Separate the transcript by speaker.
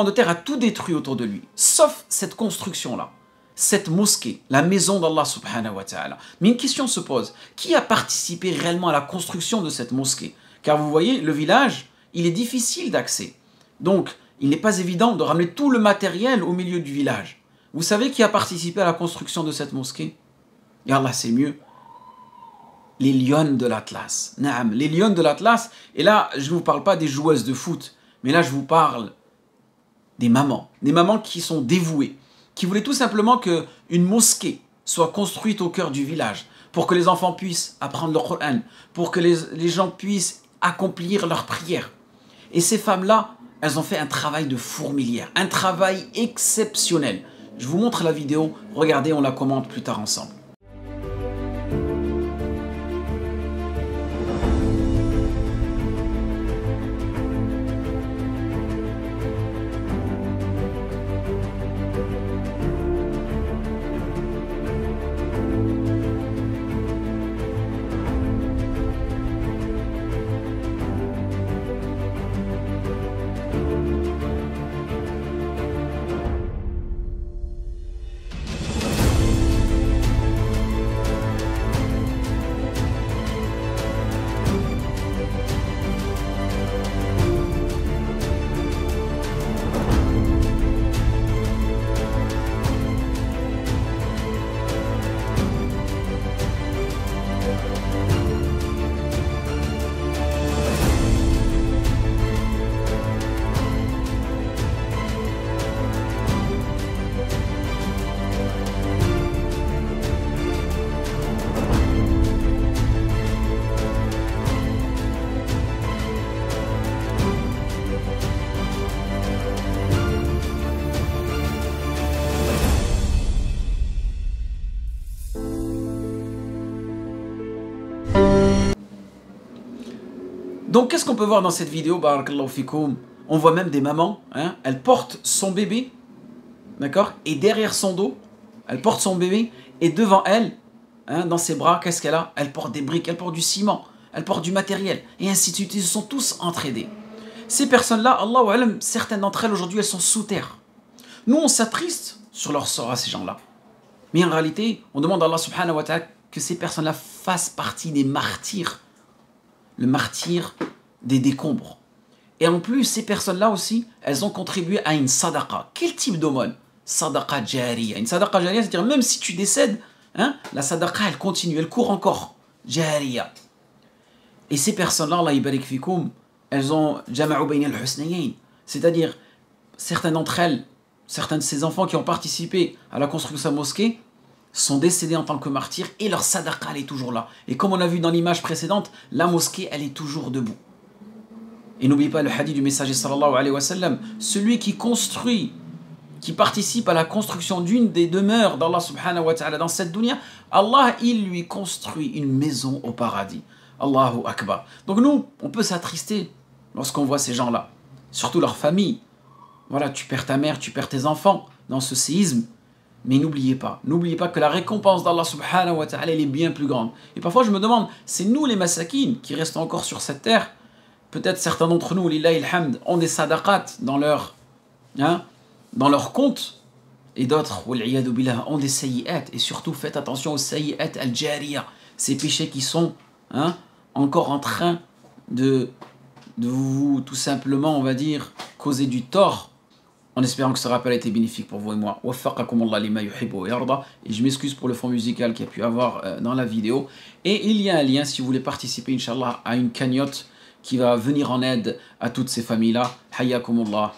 Speaker 1: de terre a tout détruit autour de lui, sauf cette construction-là, cette mosquée, la maison d'Allah subhanahu wa ta'ala. Mais une question se pose, qui a participé réellement à la construction de cette mosquée? Car vous voyez, le village, il est difficile d'accès. Donc, il n'est pas évident de ramener tout le matériel au milieu du village. Vous savez qui a participé à la construction de cette mosquée? Et Allah, c'est mieux. Les lionnes de l'Atlas. Naam, les lionnes de l'Atlas. Et là, je ne vous parle pas des joueuses de foot, mais là, je vous parle des mamans qui sont dévouées, qui voulaient tout simplement qu'une mosquée soit construite au cœur du village, pour que les enfants puissent apprendre le Coran, pour que les gens puissent accomplir leurs prières. Et ces femmes-là, elles ont fait un travail de fourmilière, un travail exceptionnel. Je vous montre la vidéo, regardez, on la commente plus tard ensemble. Donc, qu'est-ce qu'on peut voir dans cette vidéo? Barakallahu fikoum. On voit même des mamans, hein, elle porte son bébé, d'accord? Et derrière son dos, elle porte son bébé, et devant elle, hein, dans ses bras, qu'est-ce qu'elle a? Elle porte des briques, elle porte du ciment, elle porte du matériel, et ainsi de suite. Ils sont tous entraînés. Ces personnes-là, Allahu alam, certaines d'entre elles aujourd'hui, elles sont sous terre. Nous, on s'attriste sur leur sort à ces gens-là. Mais en réalité, on demande à Allah subhanahu wa ta'ala que ces personnes-là fassent partie des martyrs. Le martyr des décombres. Et en plus, ces personnes-là aussi, elles ont contribué à une sadaqa. Quel type d'aumône? Sadaqa jariya. Une sadaqa jariya, c'est-à-dire même si tu décèdes, hein, la sadaqa, elle continue, elle court encore. Jariya. Et ces personnes-là, Allah yibarik fikoum, elles ont jama'u bayna al-husnayayn. C'est-à-dire, certaines d'entre elles, certains de ces enfants qui ont participé à la construction de sa mosquée, sont décédés en tant que martyrs et leur sadaqa, elle est toujours là. Et comme on a vu dans l'image précédente, la mosquée, elle est toujours debout. Et n'oubliez pas le hadith du messager sallallahu alayhi wa sallam, celui qui construit, qui participe à la construction d'une des demeures d'Allah subhanahu wa ta'ala dans cette dunya, Allah, il lui construit une maison au paradis. Allahu akbar. Donc nous, on peut s'attrister lorsqu'on voit ces gens-là, surtout leur famille. Voilà, tu perds ta mère, tu perds tes enfants dans ce séisme. Mais n'oubliez pas que la récompense d'Allah subhanahu wa ta'ala, elle est bien plus grande. Et parfois je me demande, c'est nous les masakines qui restons encore sur cette terre. Peut-être certains d'entre nous, lillahi alhamd, ont des sadaqat dans leur compte. Et d'autres, wal'iyadu billah, ont des sayyi'at. Et surtout, faites attention aux sayyi'at al-jariya. Ces péchés qui sont encore en train de vous, tout simplement, on va dire, causer du tort. En espérant que ce rappel a été bénéfique pour vous et moi. Et je m'excuse pour le fond musical qu'il y a pu avoir dans la vidéo. Et il y a un lien si vous voulez participer, Inch'Allah, à une cagnotte qui va venir en aide à toutes ces familles-là. Hayyakumullah.